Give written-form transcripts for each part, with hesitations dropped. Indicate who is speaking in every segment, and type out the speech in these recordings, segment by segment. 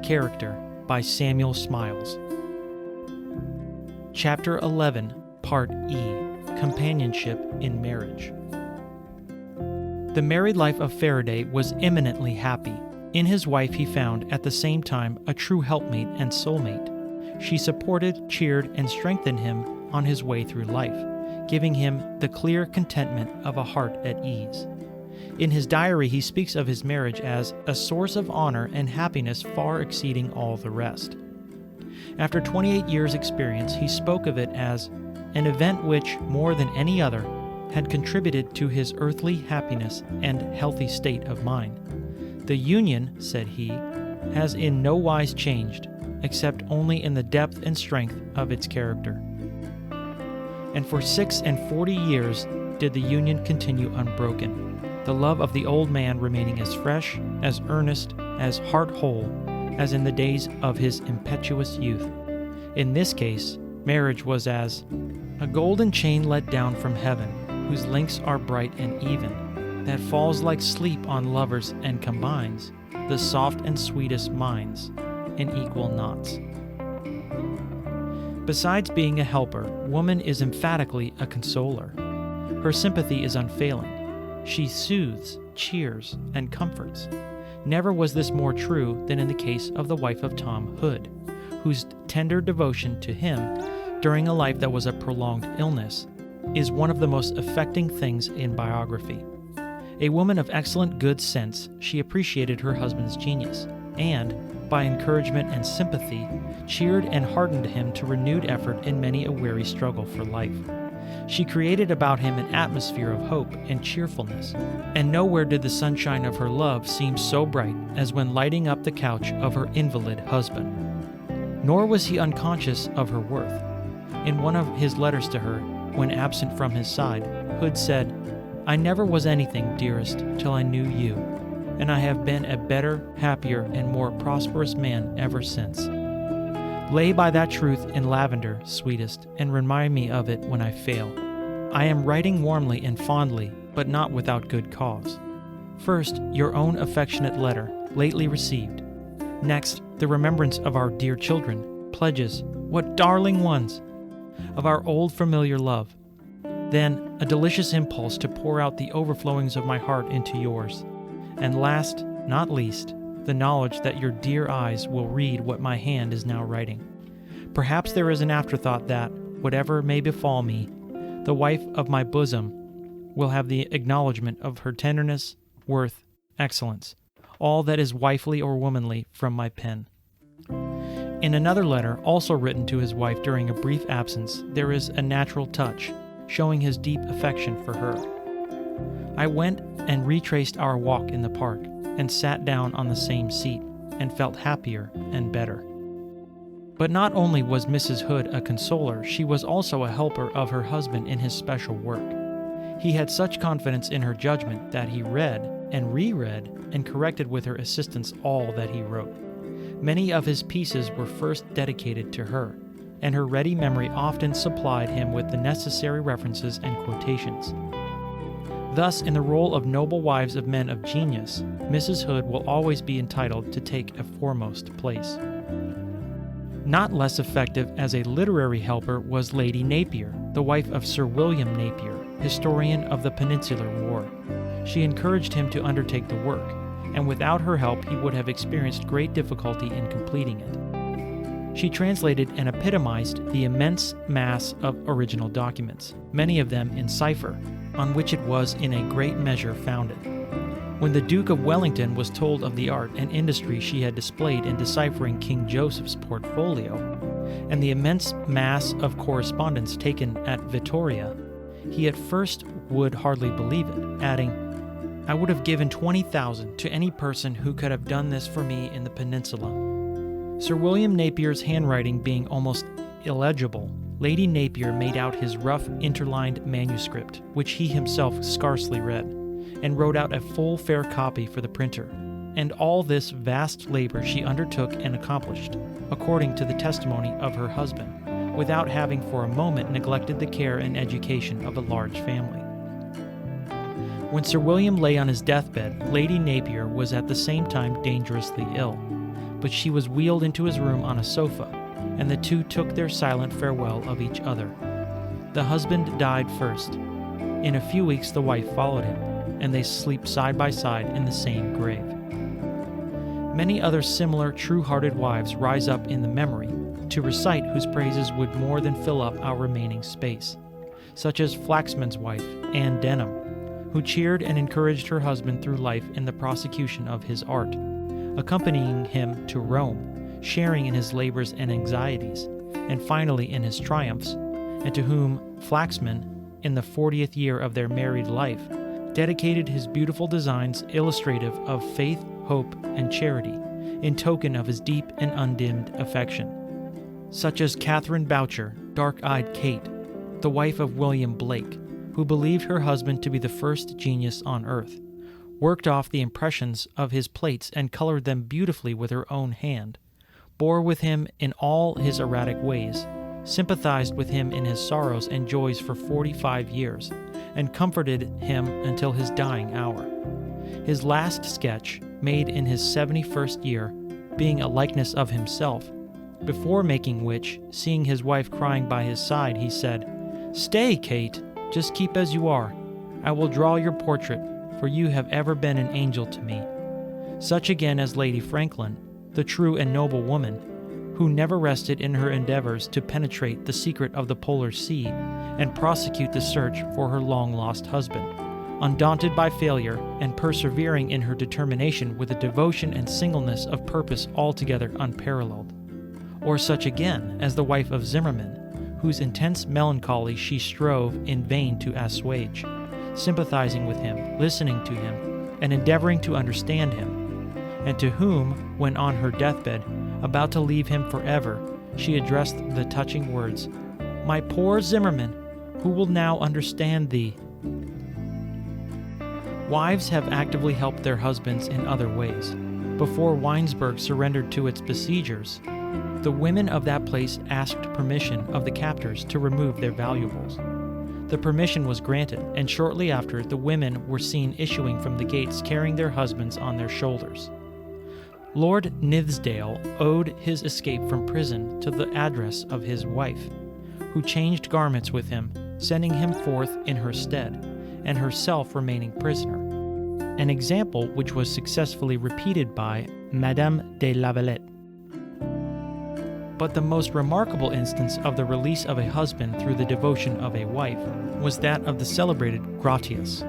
Speaker 1: Character by Samuel Smiles. Chapter 11, Part E, Companionship in Marriage. The married life of Faraday was eminently happy. In his wife he found, at the same time, a true helpmate and soulmate. She supported, cheered, and strengthened him on his way through life, giving him the clear contentment of a heart at ease. In his diary, he speaks of his marriage as a source of honor and happiness far exceeding all the rest. After 28 years' experience, he spoke of it as an event which, more than any other, had contributed to his earthly happiness and healthy state of mind. The union, said he, has in no wise changed, except only in the depth and strength of its character. And for 46 years did the union continue unbroken, the love of the old man remaining as fresh, as earnest, as heart-whole as in the days of his impetuous youth. In this case, marriage was as a golden chain let down from heaven, whose links are bright and even, that falls like sleep on lovers and combines the soft and sweetest minds in equal knots. Besides being a helper, woman is emphatically a consoler. Her sympathy is unfailing. She soothes, cheers, and comforts. Never was this more true than in the case of the wife of Tom Hood, whose tender devotion to him during a life that was a prolonged illness is one of the most affecting things in biography. A woman of excellent good sense, she appreciated her husband's genius, and, by encouragement and sympathy, cheered and hardened him to renewed effort in many a weary struggle for life. She created about him an atmosphere of hope and cheerfulness, and nowhere did the sunshine of her love seem so bright as when lighting up the couch of her invalid husband. Nor was he unconscious of her worth. In one of his letters to her, when absent from his side, Hood said, "I never was anything, dearest, till I knew you, and I have been a better, happier, and more prosperous man ever since. Lay by that truth in lavender, sweetest, and remind me of it when I fail. I am writing warmly and fondly, but not without good cause. First, your own affectionate letter, lately received. Next, the remembrance of our dear children, pledges, what darling ones! Of our old familiar love. Then, a delicious impulse to pour out the overflowings of my heart into yours. And last, not least, the knowledge that your dear eyes will read what my hand is now writing. Perhaps there is an afterthought that, whatever may befall me, the wife of my bosom will have the acknowledgement of her tenderness, worth, excellence, all that is wifely or womanly from my pen." In another letter, also written to his wife during a brief absence, there is a natural touch, showing his deep affection for her. "I went and retraced our walk in the park, and sat down on the same seat, and felt happier and better." But not only was Mrs. Hood a consoler, she was also a helper of her husband in his special work. He had such confidence in her judgment that he read and reread and corrected with her assistance all that he wrote. Many of his pieces were first dedicated to her, and her ready memory often supplied him with the necessary references and quotations. Thus, in the role of noble wives of men of genius, Mrs. Hood will always be entitled to take a foremost place. Not less effective as a literary helper was Lady Napier, the wife of Sir William Napier, historian of the Peninsular War. She encouraged him to undertake the work, and without her help he would have experienced great difficulty in completing it. She translated and epitomized the immense mass of original documents, many of them in cipher, on which it was in a great measure founded. When the Duke of Wellington was told of the art and industry she had displayed in deciphering King Joseph's portfolio, and the immense mass of correspondence taken at Vittoria, he at first would hardly believe it, adding, "I would have given 20,000 to any person who could have done this for me in the peninsula." Sir William Napier's handwriting being almost illegible, Lady Napier made out his rough interlined manuscript, which he himself scarcely read, and wrote out a full fair copy for the printer. And all this vast labor she undertook and accomplished, according to the testimony of her husband, without having for a moment neglected the care and education of a large family. When Sir William lay on his deathbed, Lady Napier was at the same time dangerously ill, but she was wheeled into his room on a sofa, and the two took their silent farewell of each other. The husband died first. In a few weeks the wife followed him, and they sleep side by side in the same grave. Many other similar true-hearted wives rise up in the memory, to recite whose praises would more than fill up our remaining space, such as Flaxman's wife, Anne Denham, who cheered and encouraged her husband through life in the prosecution of his art, accompanying him to Rome, sharing in his labors and anxieties, and finally in his triumphs, and to whom Flaxman, in the 40th year of their married life, dedicated his beautiful designs illustrative of faith, hope, and charity, in token of his deep and undimmed affection, such as Catherine Boucher, dark-eyed Kate, the wife of William Blake, who believed her husband to be the first genius on earth, worked off the impressions of his plates and colored them beautifully with her own hand, bore with him in all his erratic ways, sympathized with him in his sorrows and joys for 45 years, and comforted him until his dying hour. His last sketch, made in his 71st year, being a likeness of himself, before making which, seeing his wife crying by his side, he said, "Stay, Kate, just keep as you are. I will draw your portrait, for you have ever been an angel to me." Such again as Lady Franklin, the true and noble woman, who never rested in her endeavors to penetrate the secret of the polar sea and prosecute the search for her long-lost husband, undaunted by failure and persevering in her determination with a devotion and singleness of purpose altogether unparalleled. Or such again as the wife of Zimmermann, whose intense melancholy she strove in vain to assuage, sympathizing with him, listening to him, and endeavoring to understand him, and to whom, when on her deathbed, about to leave him forever, she addressed the touching words, "My poor Zimmermann, who will now understand thee?" Wives have actively helped their husbands in other ways. Before Weinsberg surrendered to its besiegers, the women of that place asked permission of the captors to remove their valuables. The permission was granted, and shortly after, the women were seen issuing from the gates carrying their husbands on their shoulders. Lord Nithsdale owed his escape from prison to the address of his wife, who changed garments with him, sending him forth in her stead, and herself remaining prisoner, an example which was successfully repeated by Madame de Lavalette. But the most remarkable instance of the release of a husband through the devotion of a wife was that of the celebrated Grotius.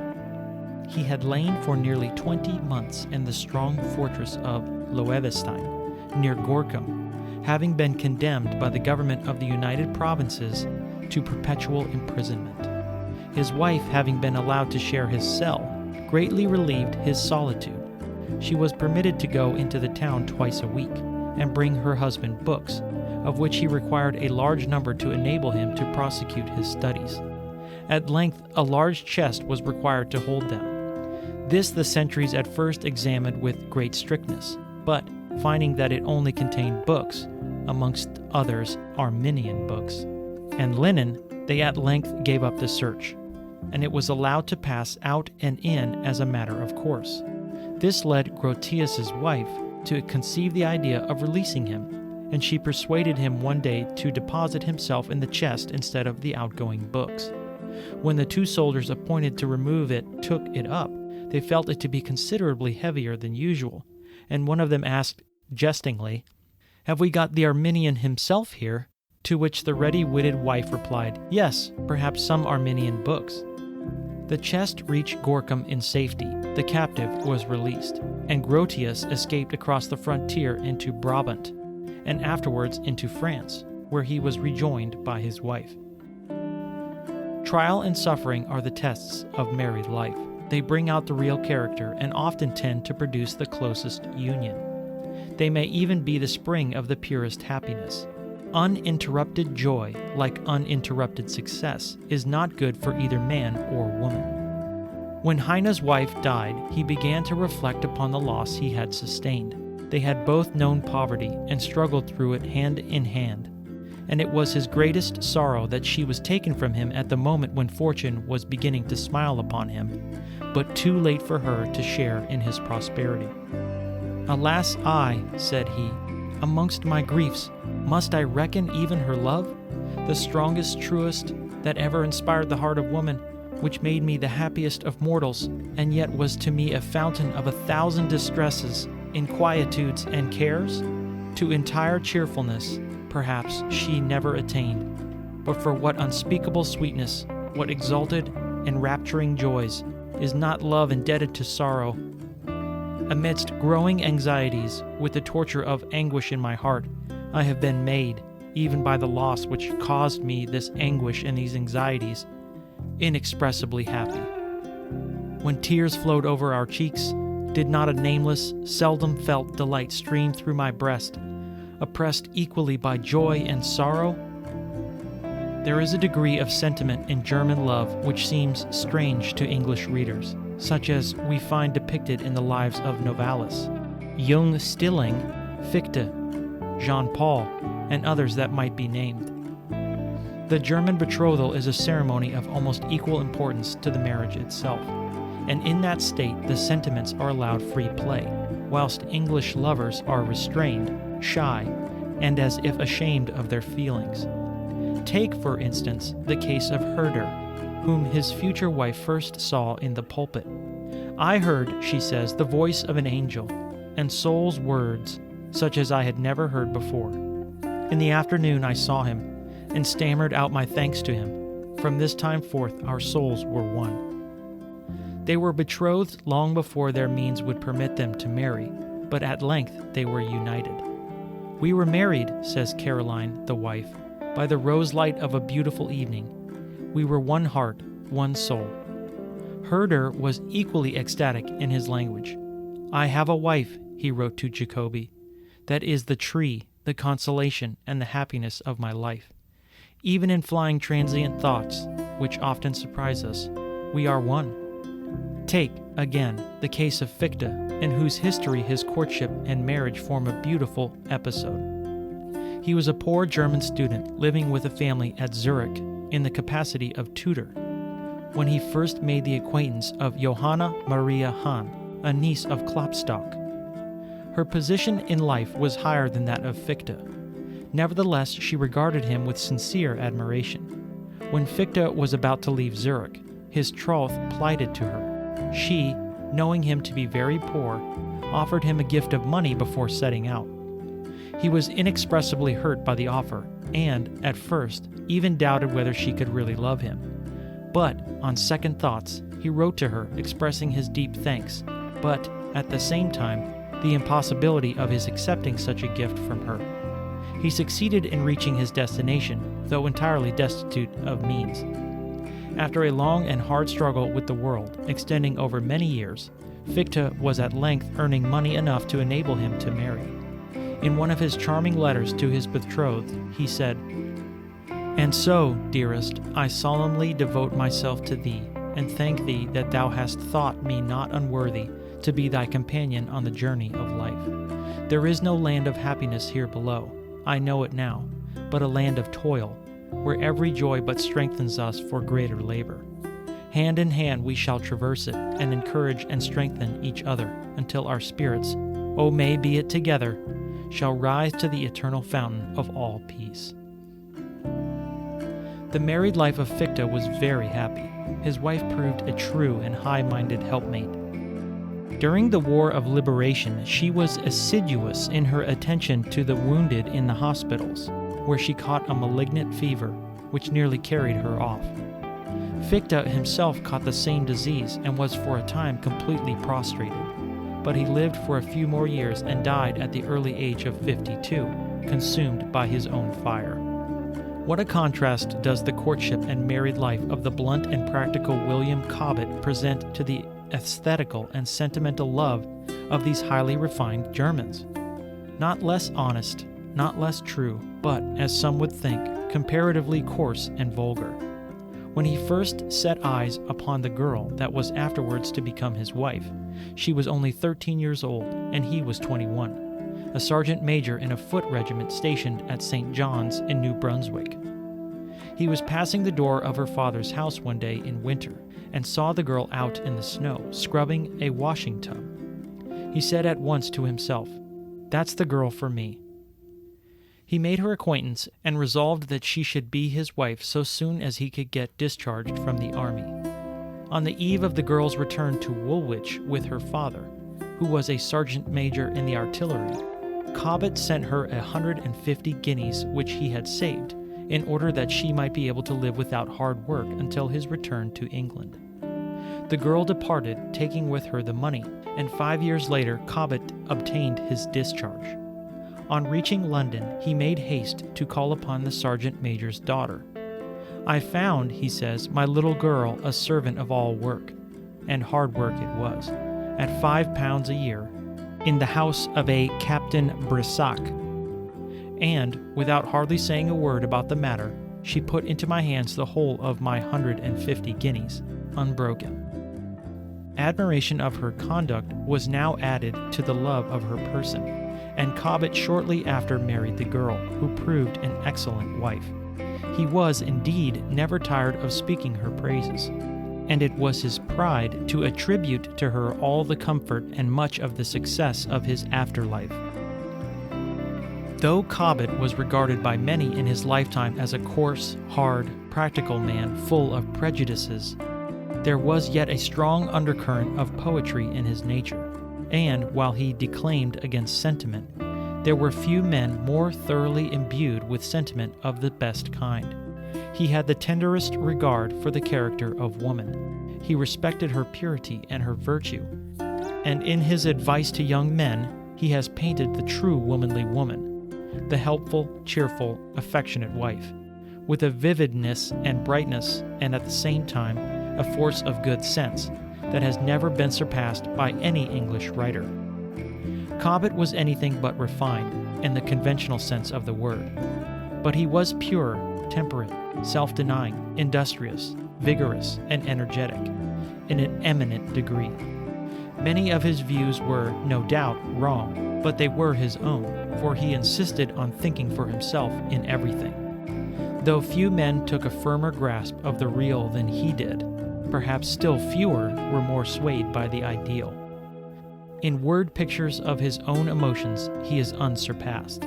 Speaker 1: He had lain for nearly 20 months in the strong fortress of Loevestein, near Gorkum, having been condemned by the government of the United Provinces to perpetual imprisonment. His wife, having been allowed to share his cell, greatly relieved his solitude. She was permitted to go into the town twice a week and bring her husband books, of which he required a large number to enable him to prosecute his studies. At length, a large chest was required to hold them. This the sentries at first examined with great strictness, but, finding that it only contained books, amongst others Arminian books, and linen, they at length gave up the search, and it was allowed to pass out and in as a matter of course. This led Grotius's wife to conceive the idea of releasing him, and she persuaded him one day to deposit himself in the chest instead of the outgoing books. When the two soldiers appointed to remove it took it up, they felt it to be considerably heavier than usual, and one of them asked, jestingly, "Have we got the Arminian himself here?" To which the ready-witted wife replied, "Yes, perhaps some Arminian books." The chest reached Gorkum in safety, the captive was released, and Grotius escaped across the frontier into Brabant, and afterwards into France, where he was rejoined by his wife. Trial and suffering are the tests of married life. They bring out the real character and often tend to produce the closest union. They may even be the spring of the purest happiness. Uninterrupted joy, like uninterrupted success, is not good for either man or woman. When Heine's wife died, he began to reflect upon the loss he had sustained. They had both known poverty and struggled through it hand in hand, and it was his greatest sorrow that she was taken from him at the moment when fortune was beginning to smile upon him, but too late for her to share in his prosperity. Alas, I, said he, amongst my griefs, must I reckon even her love, the strongest, truest, that ever inspired the heart of woman, which made me the happiest of mortals, and yet was to me a fountain of 1,000 distresses, inquietudes, and cares? To entire cheerfulness, perhaps, she never attained, but for what unspeakable sweetness, what exalted, enrapturing joys, is not love indebted to sorrow? Amidst growing anxieties, with the torture of anguish in my heart, I have been made, even by the loss which caused me this anguish and these anxieties, inexpressibly happy. When tears flowed over our cheeks, did not a nameless, seldom felt delight stream through my breast, oppressed equally by joy and sorrow? There is a degree of sentiment in German love which seems strange to English readers, such as we find depicted in the lives of Novalis, Jung Stilling, Fichte, Jean Paul, and others that might be named. The German betrothal is a ceremony of almost equal importance to the marriage itself, and in that state the sentiments are allowed free play, whilst English lovers are restrained, shy, and as if ashamed of their feelings. Take, for instance, the case of Herder, whom his future wife first saw in the pulpit. I heard, she says, the voice of an angel, and soul's words, such as I had never heard before. In the afternoon I saw him, and stammered out my thanks to him. From this time forth our souls were one. They were betrothed long before their means would permit them to marry, but at length they were united. We were married, says Caroline, the wife, by the rose light of a beautiful evening. We were one heart, one soul. Herder was equally ecstatic in his language. I have a wife, he wrote to Jacobi, that is the tree, the consolation, and the happiness of my life. Even in flying transient thoughts, which often surprise us, we are one. Take, again, the case of Fichte, in whose history his courtship and marriage form a beautiful episode. He was a poor German student living with a family at Zurich in the capacity of tutor, when he first made the acquaintance of Johanna Maria Hahn, a niece of Klopstock. Her position in life was higher than that of Fichte. Nevertheless, she regarded him with sincere admiration. When Fichte was about to leave Zurich, his troth plighted to her. She, knowing him to be very poor, offered him a gift of money before setting out. He was inexpressibly hurt by the offer, and, at first, even doubted whether she could really love him. But, on second thoughts, he wrote to her expressing his deep thanks, but, at the same time, the impossibility of his accepting such a gift from her. He succeeded in reaching his destination, though entirely destitute of means. After a long and hard struggle with the world, extending over many years, Fichte was at length earning money enough to enable him to marry. In one of his charming letters to his betrothed, he said, "And so, dearest, I solemnly devote myself to thee, and thank thee that thou hast thought me not unworthy to be thy companion on the journey of life. There is no land of happiness here below, I know it now, but a land of toil, where every joy but strengthens us for greater labor. Hand in hand we shall traverse it, and encourage and strengthen each other, until our spirits, O may be it together, shall rise to the eternal fountain of all peace." The married life of Fichte was very happy. His wife proved a true and high-minded helpmate. During the War of Liberation, she was assiduous in her attention to the wounded in the hospitals, where she caught a malignant fever, which nearly carried her off. Fichte himself caught the same disease and was for a time completely prostrated, but he lived for a few more years and died at the early age of 52, consumed by his own fire. What a contrast does the courtship and married life of the blunt and practical William Cobbett present to the aesthetical and sentimental love of these highly refined Germans. Not less honest, not less true, but, as some would think, comparatively coarse and vulgar. When he first set eyes upon the girl that was afterwards to become his wife, she was only 13 years old, and he was 21, a sergeant major in a foot regiment stationed at St. John's in New Brunswick. He was passing the door of her father's house one day in winter, and saw the girl out in the snow, scrubbing a washing tub. He said at once to himself, "That's the girl for me." He made her acquaintance and resolved that she should be his wife so soon as he could get discharged from the army. On the eve of the girl's return to Woolwich with her father, who was a sergeant major in the artillery, Cobbett sent her 150 guineas which he had saved, in order that she might be able to live without hard work until his return to England. The girl departed, taking with her the money, and 5 years later Cobbett obtained his discharge. On reaching London, he made haste to call upon the sergeant major's daughter. "I found," he says, "my little girl a servant of all work," and hard work it was, at £5 a year, in the house of a Captain Brissac. And, without hardly saying a word about the matter, she put into my hands the whole of my 150 guineas, unbroken. Admiration of her conduct was now added to the love of her person, and Cobbett shortly after married the girl, who proved an excellent wife. He was, indeed, never tired of speaking her praises, and it was his pride to attribute to her all the comfort and much of the success of his afterlife. Though Cobbett was regarded by many in his lifetime as a coarse, hard, practical man full of prejudices, there was yet a strong undercurrent of poetry in his nature, and while he declaimed against sentiment, there were few men more thoroughly imbued with sentiment of the best kind. He had the tenderest regard for the character of woman. He respected her purity and her virtue, and in his advice to young men, he has painted the true womanly woman, the helpful, cheerful, affectionate wife, with a vividness and brightness, and at the same time a force of good sense that has never been surpassed by any English writer. Cobbett was anything but refined in the conventional sense of the word, but he was pure, temperate, self-denying, industrious, vigorous, and energetic in an eminent degree. Many of his views were, no doubt, wrong, but they were his own, for he insisted on thinking for himself in everything. Though few men took a firmer grasp of the real than he did, perhaps still fewer were more swayed by the ideal. In word pictures of his own emotions, he is unsurpassed.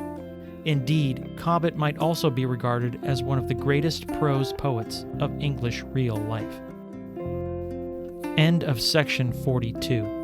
Speaker 1: Indeed, Cobbett might also be regarded as one of the greatest prose poets of English real life. End of section 42.